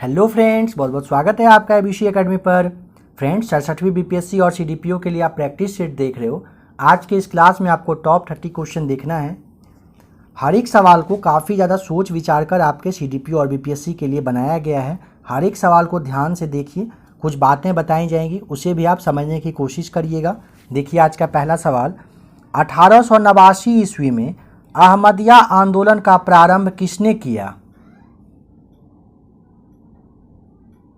Hello friends, बहुत बहुत स्वागत है आपका एबीसी एकेडमी पर। फ्रेंड्स, 67वीं बीपीएससी और सीडीपीओ के लिए आप प्रैक्टिस सेट देख रहे हो। आज के इस क्लास में आपको टॉप 30 क्वेश्चन देखना है। हर एक सवाल को काफ़ी ज़्यादा सोच विचार कर आपके सीडीपीओ और बीपीएससी के लिए बनाया गया है। हर एक सवाल को ध्यान से देखिए, कुछ बातें बताई जाएंगी, उसे भी आप समझने की कोशिश करिएगा। देखिए आज का पहला सवाल, 1889 ईस्वी में अहमदिया आंदोलन का प्रारंभ किसने किया?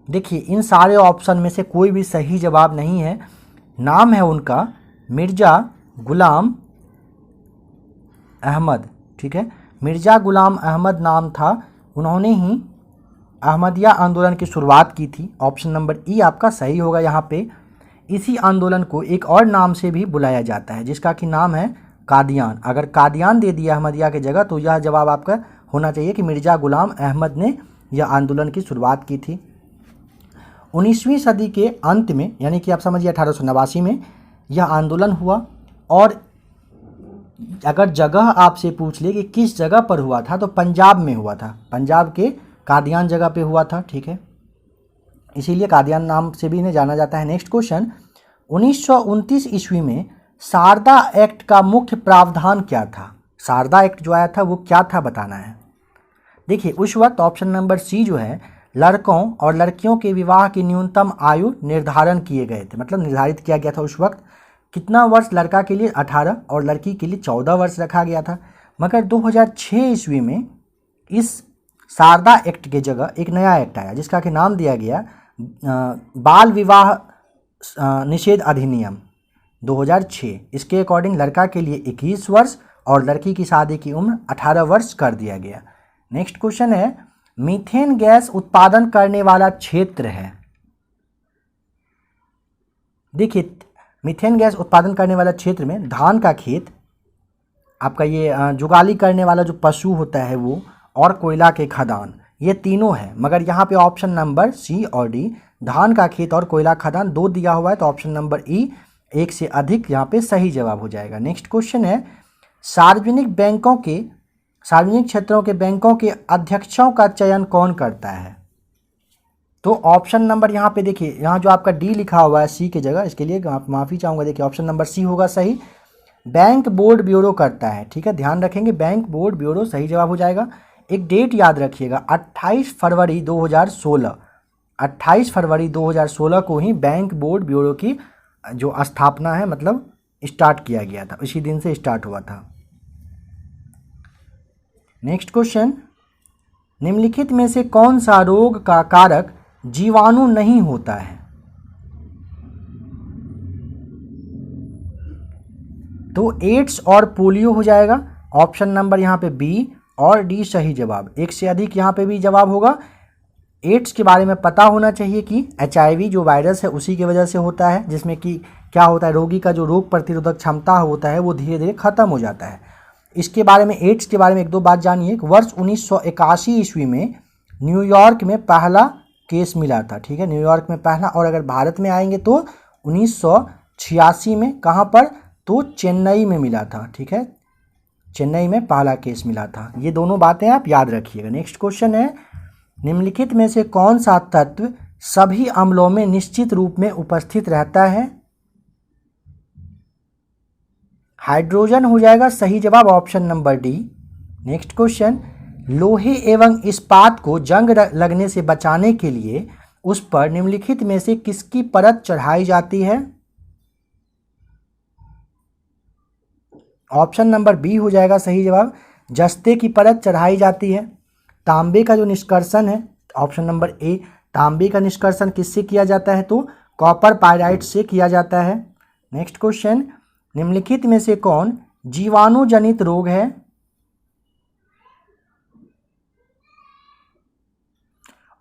देखिए इन सारे ऑप्शन में से कोई भी सही जवाब नहीं है। नाम है उनका मिर्ज़ा गुलाम अहमद। ठीक है, मिर्ज़ा गुलाम अहमद नाम था। उन्होंने ही अहमदिया आंदोलन की शुरुआत की थी। ऑप्शन नंबर ई आपका सही होगा यहाँ पे। इसी आंदोलन को एक और नाम से भी बुलाया जाता है जिसका कि नाम है कादियान। अगर कादियान दे दिया अहमदिया की जगह तो यह जवाब आपका होना चाहिए कि मिर्ज़ा गुलाम अहमद ने यह आंदोलन की शुरुआत की थी। 19वीं सदी के अंत में, यानी कि आप समझिए 1889 में यह आंदोलन हुआ। और अगर जगह आपसे पूछ ले कि किस जगह पर हुआ था तो पंजाब में हुआ था। पंजाब के कादियान जगह पे हुआ था। ठीक है, इसीलिए कादियान नाम से भी इन्हें जाना जाता है। नेक्स्ट क्वेश्चन, 1929 ईस्वी में शारदा एक्ट का मुख्य प्रावधान क्या था? शारदा एक्ट जो आया था वो क्या था बताना है। देखिए उस वक्त ऑप्शन नंबर सी जो है, लड़कों और लड़कियों के विवाह की न्यूनतम आयु निर्धारण किए गए थे। मतलब निर्धारित किया गया था उस वक्त कितना वर्ष, लड़का के लिए 18 और लड़की के लिए 14 वर्ष रखा गया था। मगर 2006 ईस्वी में इस शारदा एक्ट के जगह एक नया एक्ट आया जिसका कि नाम दिया गया बाल विवाह निषेध अधिनियम 2006। इसके अकॉर्डिंग लड़का के लिए 21 वर्ष और लड़की की शादी की उम्र 18 वर्ष कर दिया गया। नेक्स्ट क्वेश्चन है, मीथेन गैस उत्पादन करने वाला क्षेत्र है। देखिए मीथेन गैस उत्पादन करने वाला क्षेत्र में धान का खेत, आपका ये जुगाली करने वाला जो पशु होता है वो, और कोयला के खदान, ये तीनों है। मगर यहाँ पे ऑप्शन नंबर सी और डी, धान का खेत और कोयला खदान दो दिया हुआ है तो ऑप्शन नंबर ई, एक से अधिक, यहाँ पे सही जवाब हो जाएगा। नेक्स्ट क्वेश्चन है, सार्वजनिक क्षेत्रों के बैंकों के अध्यक्षों का चयन कौन करता है? तो ऑप्शन नंबर यहाँ पे देखिए, यहाँ जो आपका डी लिखा हुआ है सी की जगह, इसके लिए माफ़ी चाहूँगा। देखिए ऑप्शन नंबर सी होगा सही, बैंक बोर्ड ब्यूरो करता है। ठीक है, ध्यान रखेंगे, बैंक बोर्ड ब्यूरो सही जवाब हो जाएगा। एक डेट याद रखिएगा, 28 फरवरी 2016। 28 फरवरी 2016 को ही बैंक बोर्ड ब्यूरो की जो स्थापना है, मतलब स्टार्ट किया गया था, इसी दिन से स्टार्ट हुआ था। नेक्स्ट क्वेश्चन, निम्नलिखित में से कौन सा रोग का कारक जीवाणु नहीं होता है? तो एड्स और पोलियो हो जाएगा। ऑप्शन नंबर यहाँ पे बी और डी सही जवाब। एक से अधिक यहाँ पे भी जवाब होगा। एड्स के बारे में पता होना चाहिए कि HIV जो वायरस है उसी की वजह से होता है, जिसमें कि क्या होता है, रोगी का जो रोग प्रतिरोधक क्षमता होता है वो धीरे धीरे खत्म हो जाता है। इसके बारे में, एड्स के बारे में एक दो बात जानिए। वर्ष 1981 ईस्वी में न्यूयॉर्क में पहला केस मिला था। ठीक है, न्यूयॉर्क में पहला। और अगर भारत में आएंगे तो 1986 में, कहाँ पर, तो चेन्नई में मिला था। ठीक है, चेन्नई में पहला केस मिला था। ये दोनों बातें आप याद रखिएगा। नेक्स्ट क्वेश्चन है, निम्नलिखित में से कौन सा तत्व सभी अम्लों में निश्चित रूप में उपस्थित रहता है? हाइड्रोजन हो जाएगा सही जवाब, option number D. Next question, लोहे एवं इस्पात को जंग लगने से बचाने के लिए उस पर निम्नलिखित में से किसकी परत चढ़ाई जाती है? ऑप्शन नंबर बी हो जाएगा सही जवाब, जस्ते की परत चढ़ाई जाती है। तांबे का जो निष्कर्षण है, ऑप्शन नंबर ए, तांबे का निष्कर्षण किससे किया जाता है? तो कॉपर पायराइट से किया जाता है। नेक्स्ट क्वेश्चन, निम्नलिखित में से कौन जीवाणु जनित रोग है?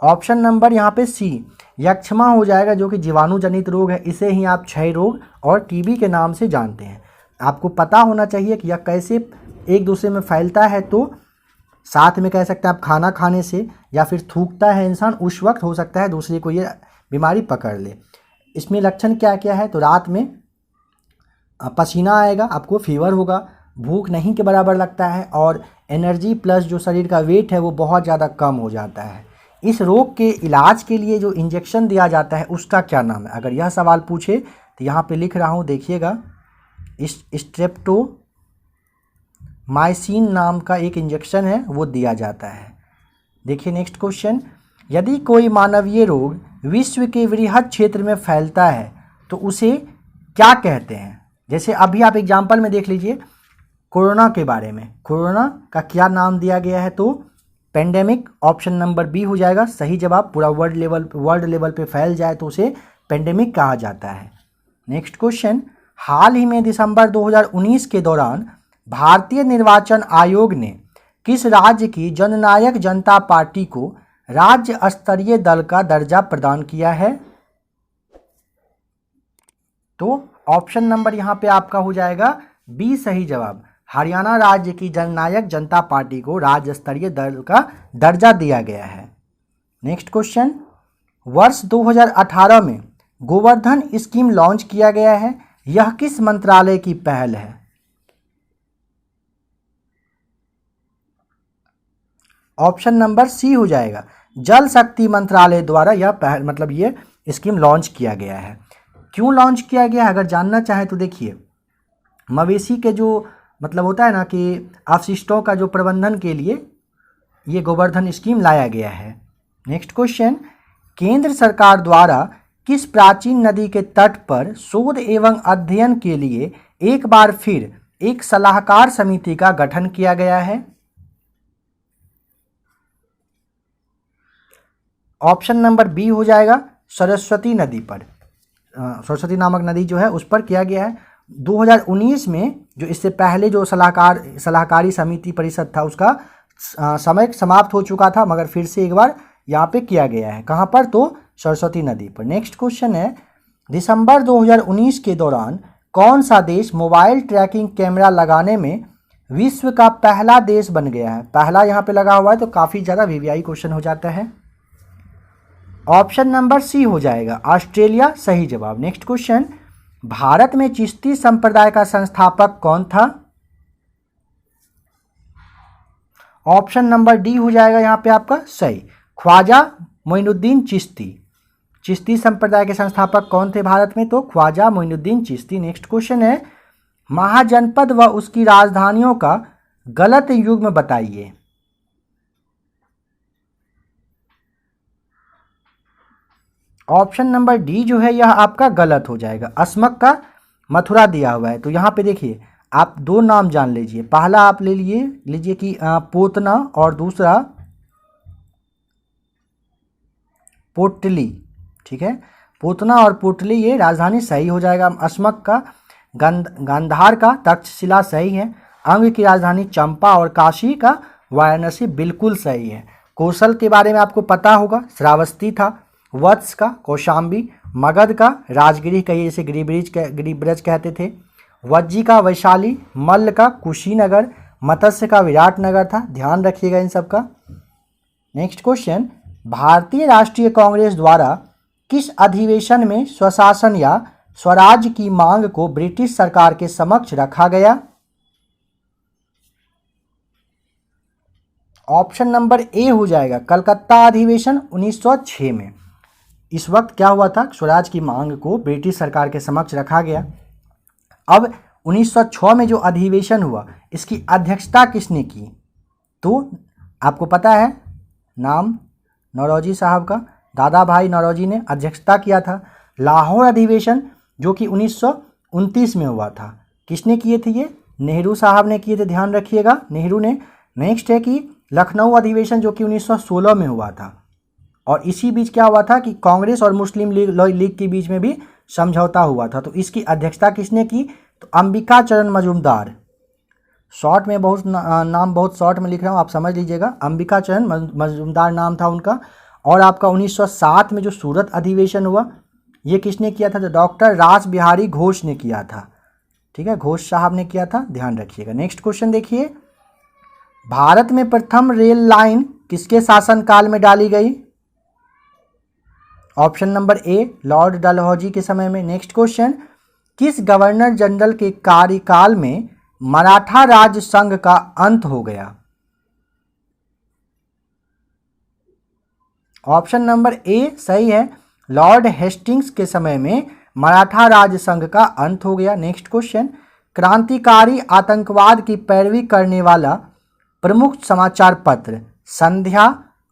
ऑप्शन नंबर यहाँ पे सी, यक्ष्मा हो जाएगा, जो कि जीवाणु जनित रोग है। इसे ही आप क्षय रोग और टीबी के नाम से जानते हैं। आपको पता होना चाहिए कि यह कैसे एक दूसरे में फैलता है। तो साथ में कह सकते हैं आप, खाना खाने से या फिर थूकता है इंसान, उस वक्त हो सकता है दूसरे को ये बीमारी पकड़ ले। इसमें लक्षण क्या क्या है? तो रात में पसीना आएगा, आपको फीवर होगा, भूख नहीं के बराबर लगता है और एनर्जी प्लस जो शरीर का वेट है वो बहुत ज़्यादा कम हो जाता है। इस रोग के इलाज के लिए जो इंजेक्शन दिया जाता है उसका क्या नाम है? अगर यह सवाल पूछे तो यहाँ पे लिख रहा हूँ, देखिएगा, स्ट्रेप्टोमाइसिन नाम का एक इंजेक्शन है, वो दिया जाता है। देखिए नेक्स्ट क्वेश्चन, यदि कोई मानवीय रोग विश्व के वृहद क्षेत्र में फैलता है तो उसे क्या कहते हैं? जैसे अभी आप एग्जाम्पल में देख लीजिए कोरोना के बारे में, कोरोना का क्या नाम दिया गया है? तो पेंडेमिक, ऑप्शन नंबर बी हो जाएगा सही जवाब। पूरा वर्ल्ड लेवल पे फैल जाए तो उसे पेंडेमिक कहा जाता है। नेक्स्ट क्वेश्चन, हाल ही में दिसंबर 2019 के दौरान भारतीय निर्वाचन आयोग ने किस राज्य की जननायक जनता पार्टी को राज्य स्तरीय दल का दर्जा प्रदान किया है? तो ऑप्शन नंबर यहाँ पे आपका हो जाएगा बी सही जवाब। हरियाणा राज्य की जननायक जनता पार्टी को राज्य स्तरीय दल का दर्जा दिया गया है। नेक्स्ट क्वेश्चन, वर्ष 2018 में गोवर्धन स्कीम लॉन्च किया गया है, यह किस मंत्रालय की पहल है? ऑप्शन नंबर सी हो जाएगा, जल शक्ति मंत्रालय द्वारा यह पहल, मतलब ये स्कीम लॉन्च किया गया है। क्यों लॉन्च किया गया है अगर जानना चाहें तो देखिए, मवेशी के जो मतलब होता है ना कि अपशिष्टों का जो प्रबंधन के लिए ये गोवर्धन स्कीम लाया गया है। नेक्स्ट क्वेश्चन, केंद्र सरकार द्वारा किस प्राचीन नदी के तट पर शोध एवं अध्ययन के लिए एक बार फिर एक सलाहकार समिति का गठन किया गया है? ऑप्शन नंबर बी हो जाएगा, सरस्वती नदी पर, सरस्वती नामक नदी जो है उस पर किया गया है। 2019 में जो इससे पहले जो सलाहकारी समिति परिषद था उसका समय समाप्त हो चुका था, मगर फिर से एक बार यहाँ पे किया गया है। कहाँ पर? तो सरस्वती नदी पर। नेक्स्ट क्वेश्चन है, दिसंबर 2019 के दौरान कौन सा देश मोबाइल ट्रैकिंग कैमरा लगाने में विश्व का पहला देश बन गया है? पहला यहाँ पे लगा हुआ है तो काफ़ी ज़्यादा वीवीआई क्वेश्चन हो जाता है। ऑप्शन नंबर सी हो जाएगा, ऑस्ट्रेलिया सही जवाब। नेक्स्ट क्वेश्चन, भारत में चिश्ती संप्रदाय का संस्थापक कौन था? ऑप्शन नंबर डी हो जाएगा यहाँ पे आपका सही, ख्वाजा मोइनुद्दीन चिश्ती। चिश्ती संप्रदाय के संस्थापक कौन थे भारत में? तो ख्वाजा मोइनुद्दीन चिश्ती। नेक्स्ट क्वेश्चन है, महाजनपद व उसकी राजधानियों का गलत युग्म बताइए। ऑप्शन नंबर डी जो है यह आपका गलत हो जाएगा, अस्मक का मथुरा दिया हुआ है। तो यहाँ पे देखिए आप दो नाम जान लीजिए, पहला आप लीजिए कि पोतना और दूसरा पोटली। ठीक है, पोतना और पोटली ये राजधानी सही हो जाएगा। अस्मक का गांधार का तक्षशिला सही है। अंग की राजधानी चंपा और काशी का वाराणसी बिल्कुल सही है। कौशल के बारे में आपको पता होगा, श्रावस्ती था। वत्स का कौशाम्बी, मगध का राजगिरी कहिए जैसे गिरिब्रज कहते थे। वज्जी का वैशाली, मल्ल का कुशीनगर, मत्स्य का विराटनगर था। ध्यान रखिएगा इन सब का। नेक्स्ट क्वेश्चन, भारतीय राष्ट्रीय कांग्रेस द्वारा किस अधिवेशन में स्वशासन या स्वराज की मांग को ब्रिटिश सरकार के समक्ष रखा गया? ऑप्शन नंबर ए हो जाएगा, कलकत्ता अधिवेशन 1906 में। इस वक्त क्या हुआ था, स्वराज की मांग को ब्रिटिश सरकार के समक्ष रखा गया। अब 1906 में जो अधिवेशन हुआ इसकी अध्यक्षता किसने की? तो आपको पता है नाम नौरोजी साहब का, दादा भाई नौरोजी ने अध्यक्षता किया था। लाहौर अधिवेशन जो कि 1929 में हुआ था, किसने किए थे ये? नेहरू साहब ने किए थे, ध्यान रखिएगा, नेहरू ने। नेक्स्ट है कि लखनऊ अधिवेशन जो कि 1916 में हुआ था, और इसी बीच क्या हुआ था कि कांग्रेस और मुस्लिम लीग के बीच में भी समझौता हुआ था। तो इसकी अध्यक्षता किसने की? तो अंबिका चरण मजूमदार। शॉर्ट में बहुत नाम बहुत शॉर्ट में लिख रहा हूँ, आप समझ लीजिएगा। अंबिका चरण मजूमदार नाम था उनका। और आपका 1907 में जो सूरत अधिवेशन हुआ ये किसने किया था? तो डॉक्टर रास बिहारी घोष ने किया था। ठीक है, घोष साहब ने किया था, ध्यान रखिएगा। नेक्स्ट क्वेश्चन देखिए, भारत में प्रथम रेल लाइन किसके शासनकाल में डाली गई? Option number A, Lord Dalhousie के समय में। नेक्स्ट क्वेश्चन, किस गवर्नर जनरल के कार्यकाल में मराठा राज्य संघ का अंत हो गया? ऑप्शन नंबर ए सही है। लॉर्ड हेस्टिंग्स के समय में मराठा राज संघ का अंत हो गया। नेक्स्ट क्वेश्चन, क्रांतिकारी आतंकवाद की पैरवी करने वाला प्रमुख समाचार पत्र संध्या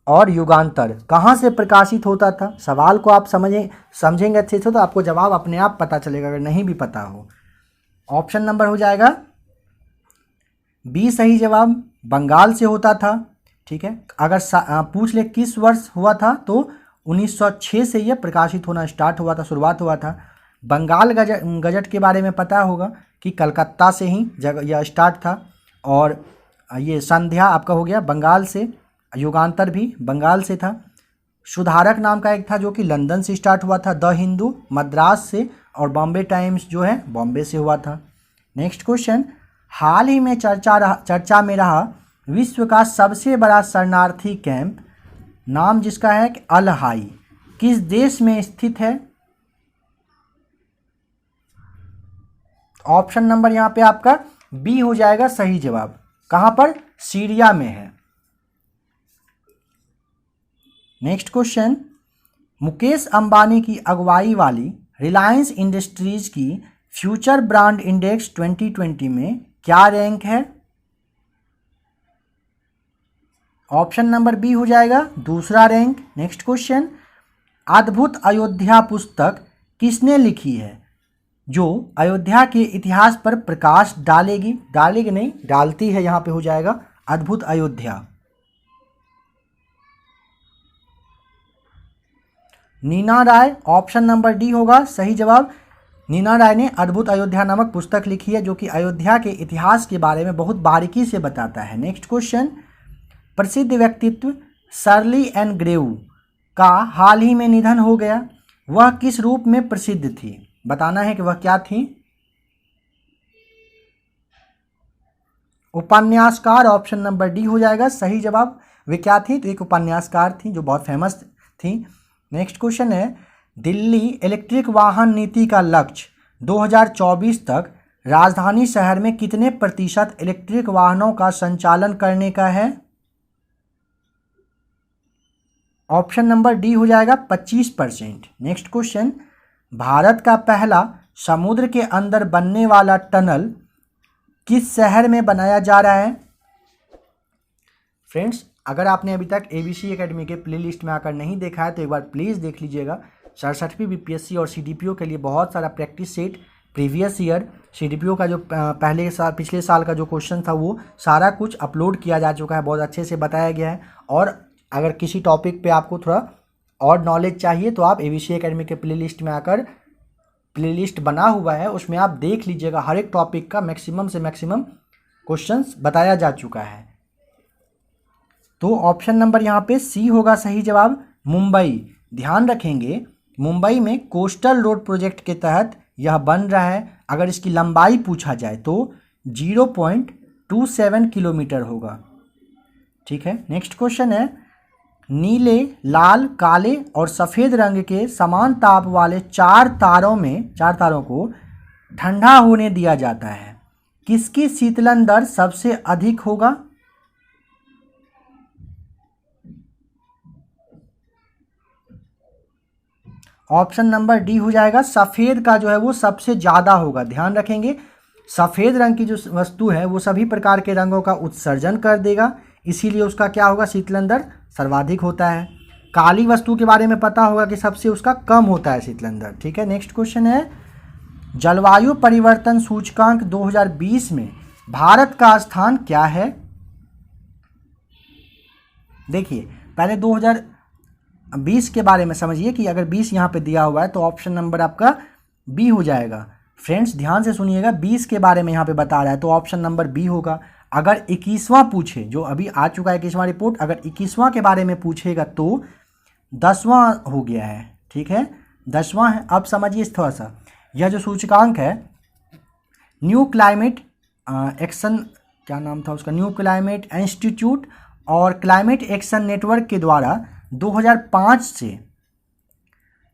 और युगांतर कहाँ से प्रकाशित होता था? सवाल को आप समझेंगे अच्छे से तो आपको जवाब अपने आप पता चलेगा, अगर नहीं भी पता हो। ऑप्शन नंबर हो जाएगा बी सही जवाब, बंगाल से होता था। ठीक है, अगर पूछ ले किस वर्ष हुआ था तो 1906 से यह प्रकाशित होना स्टार्ट हुआ था, शुरुआत हुआ था। बंगाल गजट के बारे में पता होगा कि कलकत्ता से ही यह स्टार्ट था। और ये संध्या आपका हो गया बंगाल से, युगांतर भी बंगाल से था। सुधारक नाम का एक था जो कि लंदन से स्टार्ट हुआ था, द हिंदू मद्रास से, और बॉम्बे टाइम्स जो है बॉम्बे से हुआ था। नेक्स्ट क्वेश्चन, हाल ही में चर्चा में रहा विश्व का सबसे बड़ा शरणार्थी कैंप, नाम जिसका है कि अल हाई, किस देश में स्थित है? ऑप्शन नंबर यहाँ पे आपका बी हो जाएगा सही जवाब। कहाँ पर? सीरिया में है। नेक्स्ट क्वेश्चन, मुकेश अंबानी की अगुवाई वाली रिलायंस इंडस्ट्रीज की फ्यूचर ब्रांड इंडेक्स 2020 में क्या रैंक है? ऑप्शन नंबर बी हो जाएगा दूसरा रैंक। नेक्स्ट क्वेश्चन, अद्भुत अयोध्या पुस्तक किसने लिखी है जो अयोध्या के इतिहास पर प्रकाश डालेगी नहीं, डालती है, यहाँ पे हो जाएगा अद्भुत अयोध्या। नीना राय, ऑप्शन नंबर डी होगा सही जवाब। नीना राय ने अद्भुत अयोध्या नामक पुस्तक लिखी है जो कि अयोध्या के इतिहास के बारे में बहुत बारीकी से बताता है। नेक्स्ट क्वेश्चन, प्रसिद्ध व्यक्तित्व शर्ली एन ग्रेव का हाल ही में निधन हो गया, वह किस रूप में प्रसिद्ध थी? बताना है कि वह क्या थी। उपन्यासकार, ऑप्शन नंबर डी हो जाएगा सही जवाब। वे क्या थी? तो एक उपन्यासकार थी जो बहुत फेमस थी। नेक्स्ट क्वेश्चन है, दिल्ली इलेक्ट्रिक वाहन नीति का लक्ष्य 2024 तक राजधानी शहर में कितने प्रतिशत इलेक्ट्रिक वाहनों का संचालन करने का है? ऑप्शन नंबर डी हो जाएगा 25%। नेक्स्ट क्वेश्चन, भारत का पहला समुद्र के अंदर बनने वाला टनल किस शहर में बनाया जा रहा है? फ्रेंड्स, अगर आपने अभी तक ABC एकेडमी के प्लेलिस्ट में आकर नहीं देखा है तो एक बार प्लीज़ देख लीजिएगा। 67वीं BPSC और CDPO के लिए बहुत सारा practice set, previous year CDPO का जो पिछले साल का जो क्वेश्चन था वो सारा कुछ अपलोड किया जा चुका है, बहुत अच्छे से बताया गया है। और अगर किसी टॉपिक पे आपको थोड़ा और नॉलेज चाहिए तो आप ABC एकेडमी के प्लेलिस्ट में आकर, प्लेलिस्ट बना हुआ है उसमें आप देख लीजिएगा, हर एक टॉपिक का मैक्सिमम से मैक्सिमम क्वेश्चंस बताया जा चुका है। तो ऑप्शन नंबर यहाँ पे सी होगा सही जवाब, मुंबई। ध्यान रखेंगे, मुंबई में कोस्टल रोड प्रोजेक्ट के तहत यह बन रहा है। अगर इसकी लंबाई पूछा जाए तो 0.27 किलोमीटर होगा। ठीक है, नेक्स्ट क्वेश्चन है, नीले, लाल, काले और सफ़ेद रंग के समान ताप वाले चार तारों को ठंडा होने दिया जाता है, किसकी शीतलन दर सबसे अधिक होगा? ऑप्शन नंबर डी हो जाएगा, सफ़ेद का जो है वो सबसे ज़्यादा होगा। ध्यान रखेंगे, सफ़ेद रंग की जो वस्तु है वो सभी प्रकार के रंगों का उत्सर्जन कर देगा, इसीलिए उसका क्या होगा, शीतलन दर सर्वाधिक होता है। काली वस्तु के बारे में पता होगा कि सबसे उसका कम होता है शीतलन दर। ठीक है, नेक्स्ट क्वेश्चन है, जलवायु परिवर्तन सूचकांक 2020 में भारत का स्थान क्या है? देखिए, पहले 2020 के बारे में समझिए कि अगर 20 यहाँ पे दिया हुआ है तो ऑप्शन नंबर आपका बी हो जाएगा। फ्रेंड्स ध्यान से सुनिएगा, 20 के बारे में यहाँ पे बता रहा है तो ऑप्शन नंबर बी होगा। अगर 21वां पूछे, जो अभी आ चुका है 21वां रिपोर्ट, अगर 21वां के बारे में पूछेगा तो 10वां हो गया है। ठीक है, 10वां है। अब समझिए थोड़ा सा, यह जो सूचकांक है न्यू क्लाइमेट एक्शन, क्या नाम था उसका, न्यू क्लाइमेट इंस्टीट्यूट और क्लाइमेट एक्शन नेटवर्क के द्वारा 2005 से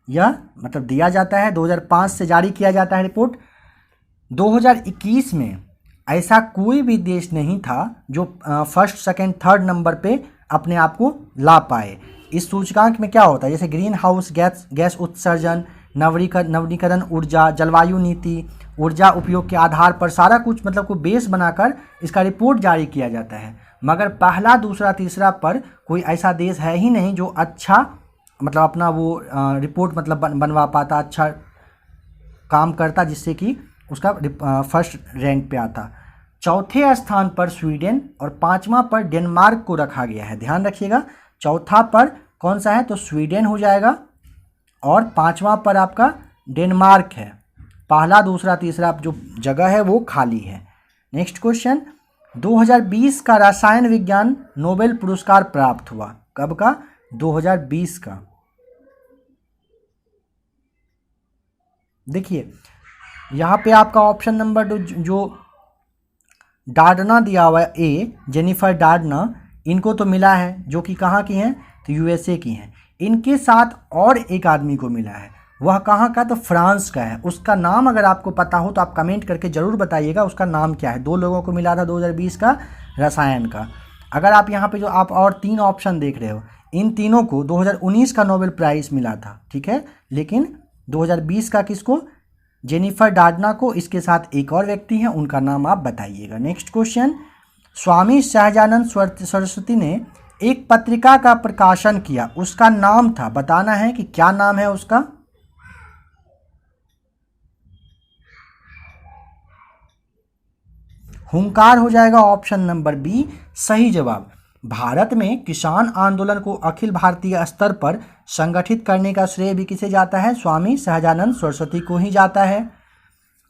यह मतलब दिया जाता है, 2005 से जारी किया जाता है रिपोर्ट। 2021 में ऐसा कोई भी देश नहीं था जो फर्स्ट, सेकंड, थर्ड नंबर पे अपने आप को ला पाए। इस सूचकांक में क्या होता है, जैसे ग्रीन हाउस गैस उत्सर्जन, नवीकरण ऊर्जा, जलवायु नीति, ऊर्जा उपयोग के आधार पर सारा कुछ मतलब को बेस बनाकर इसका रिपोर्ट जारी किया जाता है। मगर पहला, दूसरा, तीसरा पर कोई ऐसा देश है ही नहीं जो अच्छा मतलब अपना वो रिपोर्ट मतलब बनवा पाता, अच्छा काम करता जिससे कि उसका फर्स्ट रैंक पे आता। चौथे स्थान पर स्वीडन और पांचवा पर डेनमार्क को रखा गया है। ध्यान रखिएगा, चौथा पर कौन सा है तो स्वीडन हो जाएगा और पांचवा पर आपका डेनमार्क है। पहला, दूसरा, तीसरा जो जगह है वो खाली है। नेक्स्ट क्वेश्चन, 2020 का रसायन विज्ञान नोबेल पुरस्कार प्राप्त हुआ। कब का? 2020 का। देखिए यहाँ पे आपका ऑप्शन नंबर 2 जो डार्डना दिया हुआ है, ए जेनिफर डार्डना, इनको तो मिला है जो कि कहाँ की हैं तो यूएसए की हैं। इनके साथ और एक आदमी को मिला है, वह कहाँ का तो फ्रांस का है। उसका नाम अगर आपको पता हो तो आप कमेंट करके ज़रूर बताइएगा उसका नाम क्या है। 2 लोगों को मिला था 2020 का रसायन का। अगर आप यहाँ पे जो आप और 3 ऑप्शन देख रहे हो, इन तीनों को 2019 का नोबेल प्राइज़ मिला था, ठीक है, लेकिन 2020 का किसको? जेनिफर डार्डना को। इसके साथ एक और व्यक्ति हैं, उनका नाम आप बताइएगा। नेक्स्ट क्वेश्चन, स्वामी सहजानंद सरस्वती ने एक पत्रिका का प्रकाशन किया, उसका नाम था, बताना है कि क्या नाम है उसका। हुंकार हो जाएगा ऑप्शन नंबर बी सही जवाब। भारत में किसान आंदोलन को अखिल भारतीय स्तर पर संगठित करने का श्रेय भी किसे जाता है? स्वामी सहजानंद सरस्वती को ही जाता है।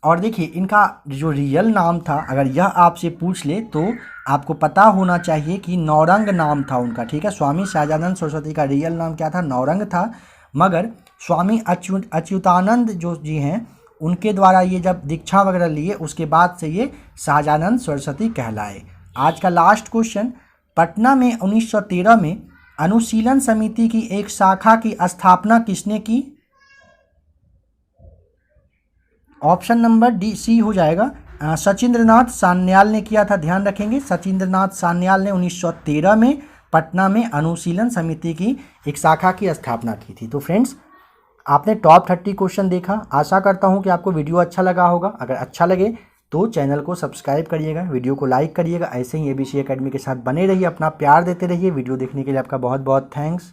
और देखिए इनका जो रियल नाम था, अगर यह आपसे पूछ ले तो आपको पता होना चाहिए कि नौरंग नाम था उनका, ठीक है। स्वामी सहजानंद सरस्वती का रियल नाम क्या था? नौरंग था। मगर स्वामी अच्युतानंद जो जी हैं, उनके द्वारा ये जब दीक्षा वगैरह लिए उसके बाद से ये सहजानंद सरस्वती कहलाए। आज का लास्ट क्वेश्चन, पटना में 1913 में अनुशीलन समिति की एक शाखा की स्थापना किसने की? ऑप्शन नंबर डी सी हो जाएगा, सचिंद्रनाथ सान्याल ने किया था। ध्यान रखेंगे, सचिंद्रनाथ सान्याल ने 1913 में पटना में अनुशीलन समिति की एक शाखा की स्थापना की थी। तो फ्रेंड्स, आपने टॉप 30 क्वेश्चन देखा। आशा करता हूं कि आपको वीडियो अच्छा लगा होगा। अगर अच्छा लगे तो चैनल को सब्सक्राइब करिएगा, वीडियो को लाइक करिएगा। ऐसे ही ABC एकेडमी के साथ बने रहिए, अपना प्यार देते रहिए। वीडियो देखने के लिए आपका बहुत बहुत थैंक्स।